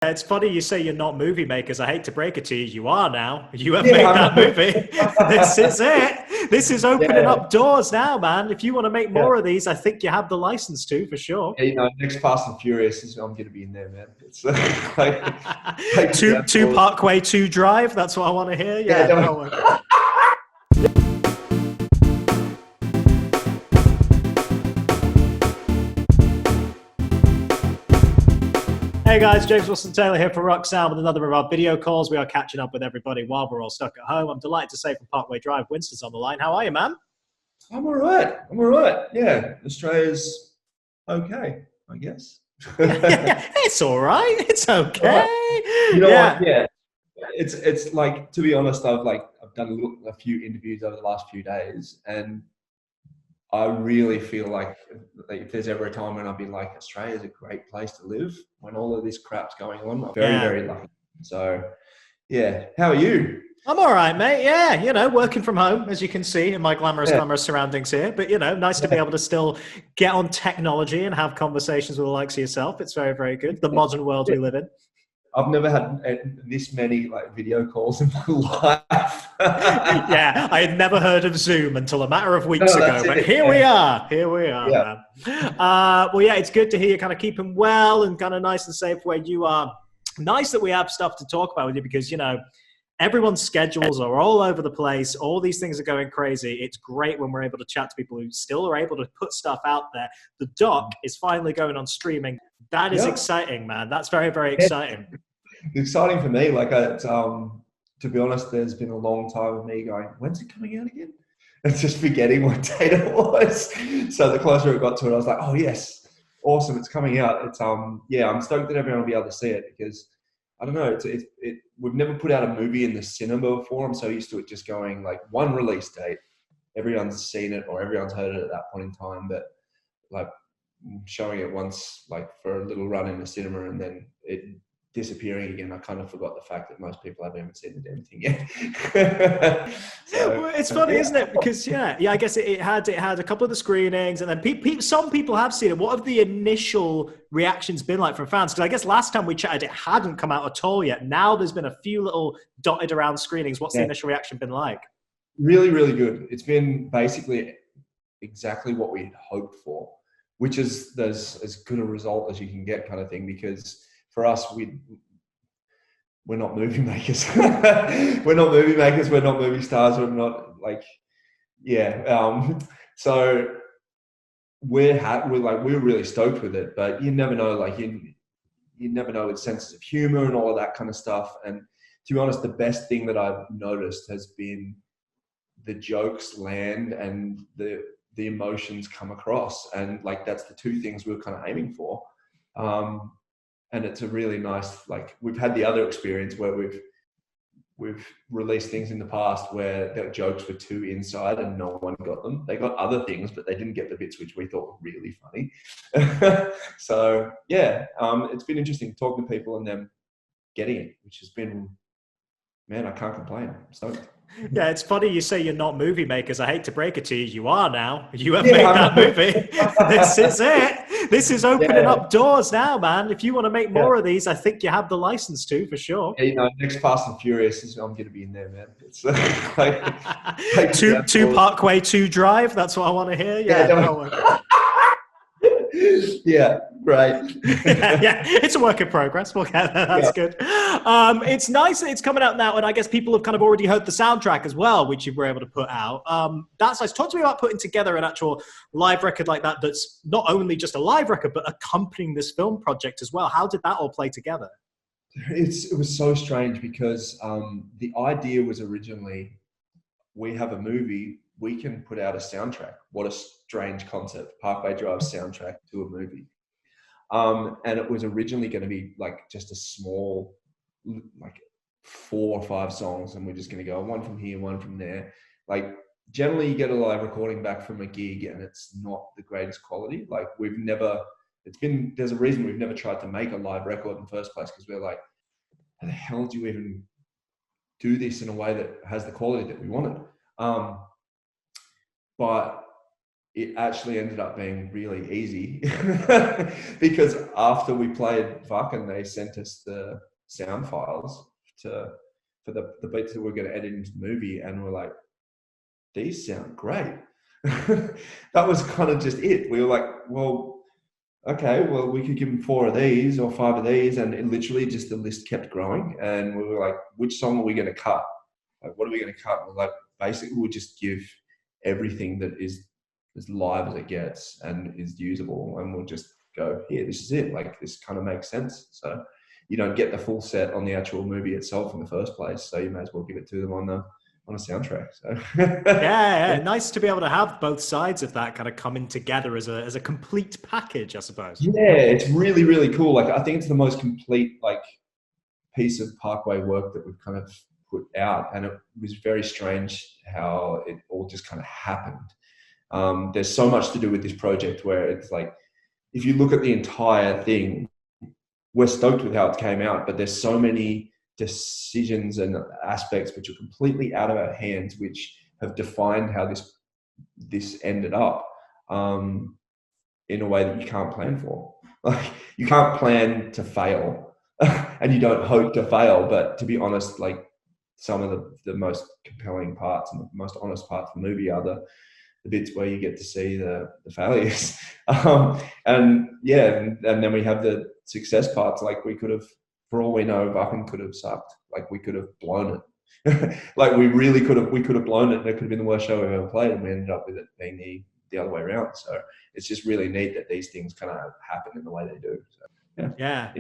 It's funny you say you're not movie makers. I hate to break it to you. You are now. You have Yeah, made I'm that not. movie. This is it. This is opening Yeah, up doors now, man. If you want to make yeah. more of these, I think you have the license to, for sure. Yeah, next Fast and Furious is I'm going to be in there, man. It's like Two Parkway, two Drive. That's what I want to hear. yeah, Yeah, that one. Hey guys, James Wilson Taylor here for Rock Sound with another of our video calls. We are catching up with everybody while we're all stuck at home. I'm delighted to say from Parkway Drive, Winston's on the line. How are you, man? I'm all right. I'm all right. Yeah, Australia's okay, I guess. It's all right. It's Right. okay. You know what? Yeah. Yeah, it's like, to be honest, I've done a few interviews over the last few days, and I really feel like if there's ever a time when I've been like, Australia's a great place to live when all of this crap's going on, I'm very, Yeah. very lucky. So, yeah. How are you? I'm all right, mate. Yeah, working from home, as you can see in my glamorous, Yeah. glamorous surroundings here. But, nice to be Yeah. able to still get on technology and have conversations with the likes of yourself. It's very, very good. The modern world we live in. I've never had this many like video calls in my life. Yeah, I had never heard of Zoom until a matter of weeks No, ago, that's but it. here we are. Here we are, Yeah. man. Well, yeah, it's good to hear you kind of keeping well and kind of nice and safe where you are. Nice that we have stuff to talk about with you because, everyone's schedules are all over the place. All these things are going crazy. It's great when we're able to chat to people who still are able to put stuff out there. The doc is finally going on streaming. That is Yeah. exciting, man. That's very, very Yeah. exciting. It's exciting for me. To be honest, there's been a long time of me going, when's it coming out again? And just forgetting what date it was. So the closer it got to it, I was like, oh yes, awesome, it's coming out. It's yeah, I'm stoked that everyone will be able to see it because I don't know, we've never put out a movie in the cinema before. I'm so used to it just going like one release date. Everyone's seen it or everyone's heard it at that point in time, but like showing it once, like for a little run in the cinema and then it disappearing again. I kind of forgot the fact that most people haven't even seen the damn thing yet. So, Well, it's funny, isn't it? Because I guess it had a couple of the screenings, and then some people have seen it. What have the initial reactions been like from fans? Because I guess last time we chatted, it hadn't come out at all yet. Now there's been a few little dotted around screenings. What's the initial reaction been like? Really, really good. It's been basically exactly what we hoped for, which is there's as good a result as you can get, kind of thing. Because for us, we're not movie makers. We're not movie makers. We're not movie stars. We're not like, so we're really stoked with it. But you never know. Like you never know its senses of humor and all of that kind of stuff. And to be honest, the best thing that I've noticed has been the jokes land and the emotions come across. And like that's the two things we were kind of aiming for. And it's a really nice, like we've had the other experience where we've released things in the past where the jokes were too inside and no one got them. They got other things, but they didn't get the bits which we thought were really funny. So yeah, it's been interesting talking to people and them getting it, which has been, man, I can't complain. I'm stoked. Yeah, it's funny you say you're not movie makers. I hate to break it to you. You are now. You have Yeah, made I'm that not. movie. This is it. This is opening up doors now, man. If you want to make more of these, I think you have the license to, for sure. Yeah, next Fast and Furious is I'm going to be in there, man. It's like two Parkway, two Drive. That's what I want to hear. Yeah, that one. Yeah, great. Yeah, it's a work in progress. We'll get that. That's good. It's nice that it's coming out now, and I guess people have kind of already heard the soundtrack as well, which you were able to put out. That's nice. Talk to me about putting together an actual live record like that that's not only just a live record, but accompanying this film project as well. How did that all play together? It was so strange because the idea was originally, we have a movie, we can put out a soundtrack. What a strange concept, Parkway Drive soundtrack to a movie. And it was originally going to be like just a small, like 4 or 5 songs, and we're just going to go one from here, one from there. Like generally you get a live recording back from a gig and it's not the greatest quality. Like there's a reason we've never tried to make a live record in the first place, because we're like, how the hell do you even do this in a way that has the quality that we wanted? But it actually ended up being really easy because after we played Wacken, they sent us the sound files for the beats that we're going to edit into the movie, and we're like, these sound great. That was kind of just it. We were like, well, okay, well, we could give them 4 of these or 5 of these, and it literally just the list kept growing. And we were like, which song are we going to cut? Like, what are we going to cut? We're like, basically, we'll just give everything that is as live as it gets and is usable, and we'll just go, here, this is it. Like, this kind of makes sense. So you don't get the full set on the actual movie itself in the first place, so you may as well give it to them on a soundtrack. So yeah, nice to be able to have both sides of that kind of coming together as a complete package, I suppose. Yeah, it's really, really cool. Like, I think it's the most complete like piece of Parkway work that we've kind of put out, and it was very strange how it all just kind of happened. There's so much to do with this project where it's like, if you look at the entire thing, we're stoked with how it came out, but there's so many decisions and aspects which are completely out of our hands, which have defined how this ended up in a way that you can't plan for. Like, you can't plan to fail and you don't hope to fail, but to be honest, like, some of the most compelling parts and the most honest parts of the movie are the bits where you get to see the failures. And then we have the success parts. Like, we could have, for all we know, Wacken could have sucked. Like, we could have blown it. Like, we really could have blown it, and it could have been the worst show we've ever played, and we ended up with it being the other way around. So it's just really neat that these things kind of happen in the way they do. So, yeah.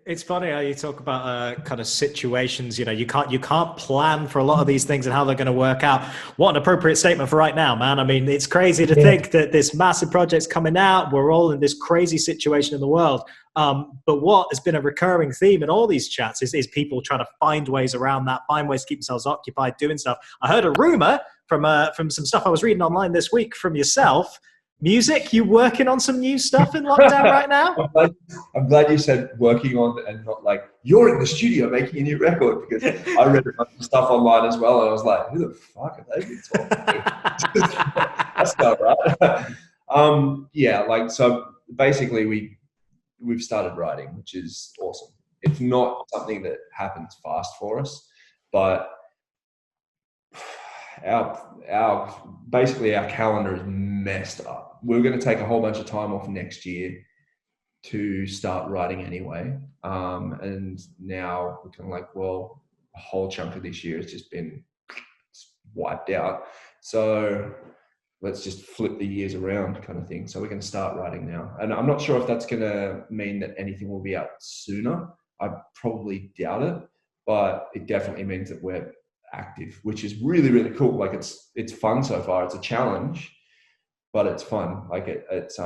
It's funny how you talk about kind of situations. You know, you can't plan for a lot of these things and how they're going to work out. What an appropriate statement for right now, man. I mean, it's crazy to think that this massive project's coming out. We're all in this crazy situation in the world. But what has been a recurring theme in all these chats is people trying to find ways around that, find ways to keep themselves occupied, doing stuff. I heard a rumor from some stuff I was reading online this week from yourself. Music, you working on some new stuff in lockdown right now? I'm glad you said working on and not like you're in the studio making a new record, because I read a bunch of stuff online as well, and I was like, who the fuck are they been talking to? That's not right. Like, so basically we've started writing, which is awesome. It's not something that happens fast for us, but basically our calendar is messed up. We're going to take a whole bunch of time off next year to start writing anyway. And now we're kind of like, well, a whole chunk of this year has just been wiped out. So let's just flip the years around, kind of thing. So we're going to start writing now. And I'm not sure if that's going to mean that anything will be out sooner. I probably doubt it, but it definitely means that we're active, which is really, really cool. Like, it's fun so far. It's a challenge, but it's fun. Like, it's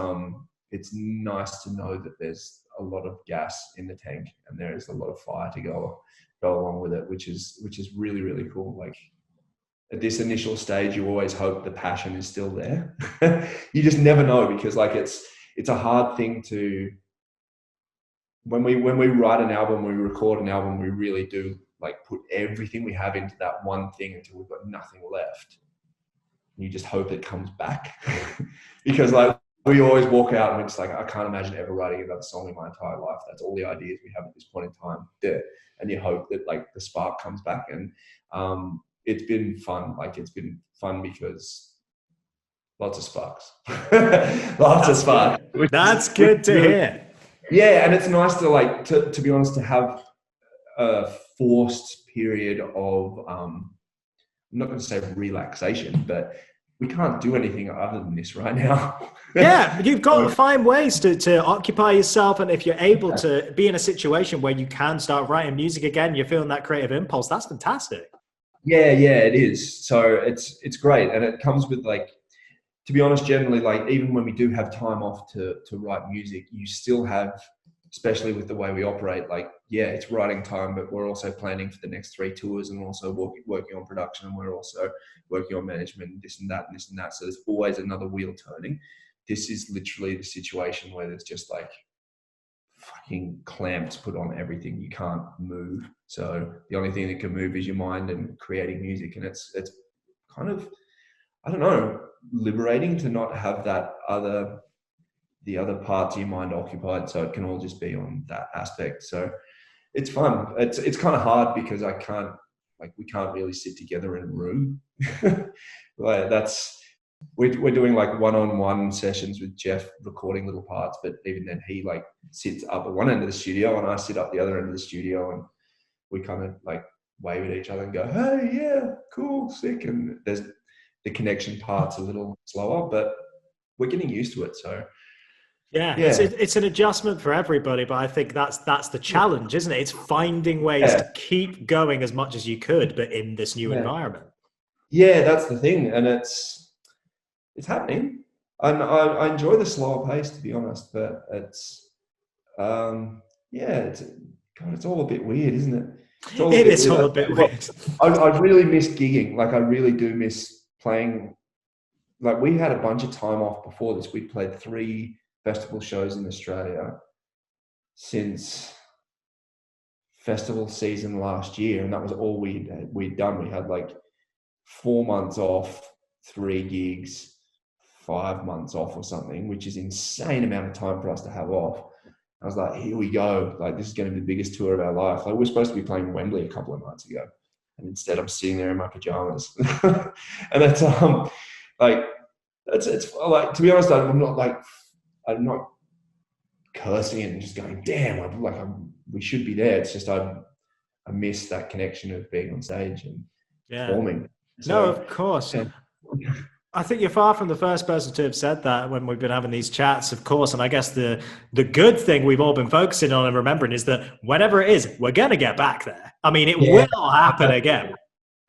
nice to know that there's a lot of gas in the tank and there is a lot of fire to go along with it, which is really, really cool. Like, at this initial stage, you always hope the passion is still there. You just never know, because like it's a hard thing to, when we write an album, we record an album, we really do like put everything we have into that one thing until we've got nothing left. And you just hope it comes back. Because like, we always walk out and we're just like, I can't imagine ever writing another song in my entire life. That's all the ideas we have at this point in time there. And you hope that like the spark comes back. And it's been fun. Like, it's been fun because lots of sparks. Lots of sparks. That's good to hear. Yeah, and it's nice to like, to be honest, to have a forced period of, I'm not going to say relaxation, but we can't do anything other than this right now. Yeah, you've got to find ways to occupy yourself. And if you're able to be in a situation where you can start writing music again, you're feeling that creative impulse, that's fantastic. Yeah, it is. So it's great. And it comes with like, to be honest, generally, like, even when we do have time off to write music, you still have, especially with the way we operate, like, yeah, it's writing time, but we're also planning for the next 3 tours, and also working on production, and we're also working on management, and this and that and this and that. So there's always another wheel turning. This is literally the situation where there's just like fucking clamps put on everything. You can't move. So the only thing that can move is your mind and creating music. And it's kind of, I don't know, liberating to not have the other parts of your mind occupied, so it can all just be on that aspect. So it's fun. It's kind of hard because we can't really sit together in a room. Like we're doing like one-on-one sessions with Jeff, recording little parts, but even then he like sits up at one end of the studio and I sit up the other end of the studio, and we kind of like wave at each other and go, hey, yeah, cool, sick. And there's the connection part's a little slower, but we're getting used to it. So Yeah, yeah, it's an adjustment for everybody, but I think that's the challenge, isn't it? It's finding ways to keep going as much as you could, but in this new environment. Yeah, that's the thing, and it's happening. And I enjoy the slower pace, to be honest, but it's it's all a bit weird, isn't it? It is all a bit weird. I really miss gigging. Like I really do miss playing. Like we had a bunch of time off before this. We played 3 festival shows in Australia since festival season last year, and that was all we'd done. We had like 4 months off, 3 gigs, 5 months off or something, which is insane amount of time for us to have off. I was like, here we go. Like, this is going to be the biggest tour of our life. Like, we're supposed to be playing Wembley a couple of nights ago, and instead I'm sitting there in my pajamas. And that's it's like, to be honest, I'm not cursing it and just going, damn, we should be there. It's just I miss that connection of being on stage and performing. So, no, of course. Yeah. I think you're far from the first person to have said that when we've been having these chats, of course. And I guess the good thing we've all been focusing on and remembering is that whenever it is, we're going to get back there. I mean, it will happen again.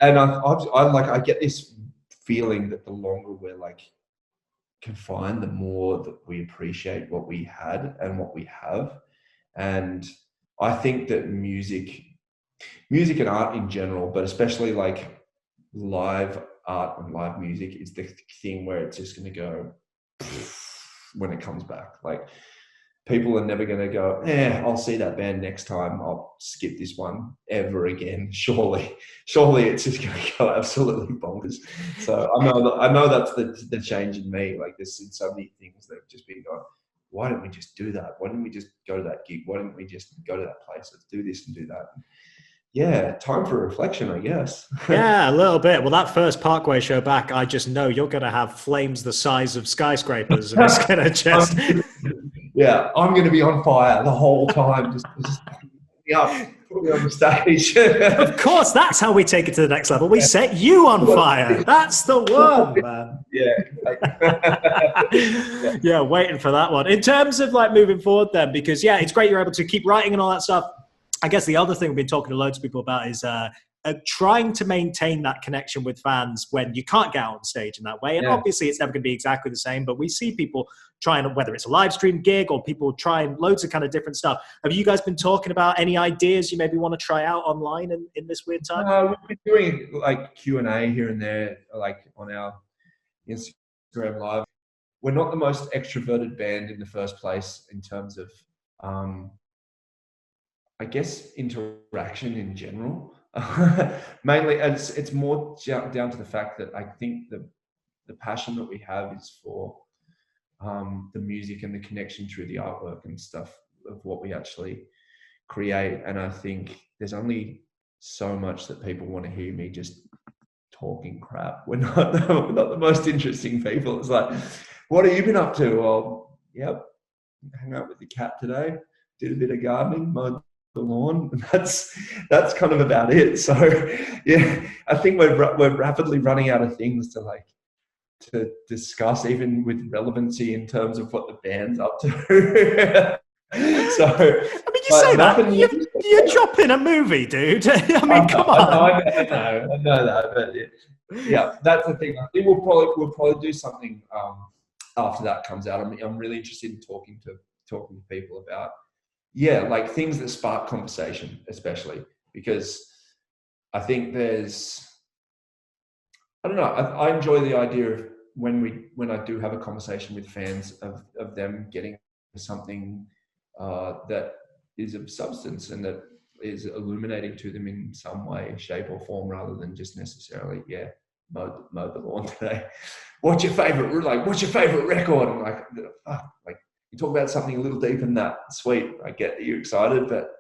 And I get this feeling that the longer we're like confined, the more that we appreciate what we had and what we have. And I think that music and art in general, but especially like live art and live music, is the thing where it's just going to go when it comes back. Like, people are never going to go, I'll see that band next time, I'll skip this one ever again. Surely it's just going to go absolutely bonkers. So I know that's the change in me. Like, there's been so many things that have just been going, why didn't we just do that? Why didn't we just go to that gig? Why didn't we just go to that place? Let's do this and do that. Yeah, time for reflection, I guess. Yeah, a little bit. Well, that first Parkway show back, I just know you're going to have flames the size of skyscrapers, and it's going to just... Yeah, I'm going to be on fire the whole time. Just put me on the stage. Of course, that's how we take it to the next level. We set you on fire. That's the one, man. Yeah. Yeah, waiting for that one. In terms of like moving forward then, because it's great you're able to keep writing and all that stuff. I guess the other thing we've been talking to loads of people about is trying to maintain that connection with fans when you can't get out on stage in that way. And obviously it's never going to be exactly the same, but we see people trying, whether it's a live stream gig or people trying loads of kind of different stuff. Have you guys been talking about any ideas you maybe want to try out online in this weird time? We've been doing like Q&A here and there, like on our Instagram live. We're not the most extroverted band in the first place in terms of, I guess, interaction in general. Mainly, it's more down to the fact that I think the passion that we have is for the music and the connection through the artwork and stuff of what we actually create. And I think there's only so much that people want to hear me just talking crap. We're not the most interesting people. It's like, what have you been up to? Well, hang out with the cat today, did a bit of gardening, mowed the lawn. That's kind of about it. So I think we're rapidly running out of things to discuss, even with relevancy in terms of what the band's up to. So I mean, you say that you're dropping a movie, dude. I mean, come on. I know that, but that's the thing. I think we'll probably do something after that comes out. I'm really interested in talking to people about like things that spark conversation, especially because I think I don't know. I enjoy the idea of when I do have a conversation with fans of them getting something that is of substance and that is illuminating to them in some way, shape or form, rather than just necessarily, mowed the lawn today. What's your favorite record? I'm like, fuck, like you talk about something a little deeper than that. Sweet, I get that you're excited, but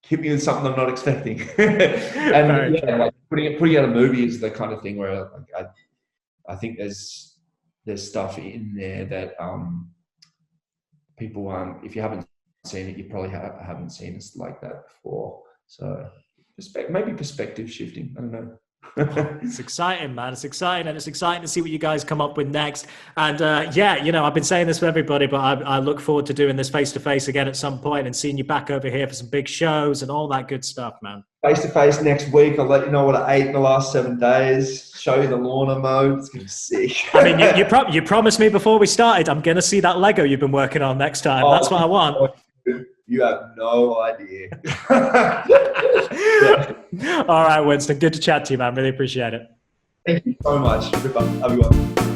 hit me with something I'm not expecting. And yeah, like putting out a movie is the kind of thing where like, I think there's stuff in there that people if you haven't seen it, you probably haven't seen us like that before. So maybe perspective shifting. I don't know. It's exciting, man. It's exciting, and it's exciting to see what you guys come up with next. And yeah, you know, I've been saying this for everybody, but I look forward to doing this face-to-face again at some point and seeing you back over here for some big shows and all that good stuff, man. Face-to-face next week. I'll let you know what I ate in the last 7 days. Show you the lawn I mowed. It's going to be sick. I mean, you promised me before we started, I'm going to see that Lego you've been working on next time. That's what I want. You have no idea. All right, Winston. Good to chat to you, man. Really appreciate it. Thank you so much. Have a good one.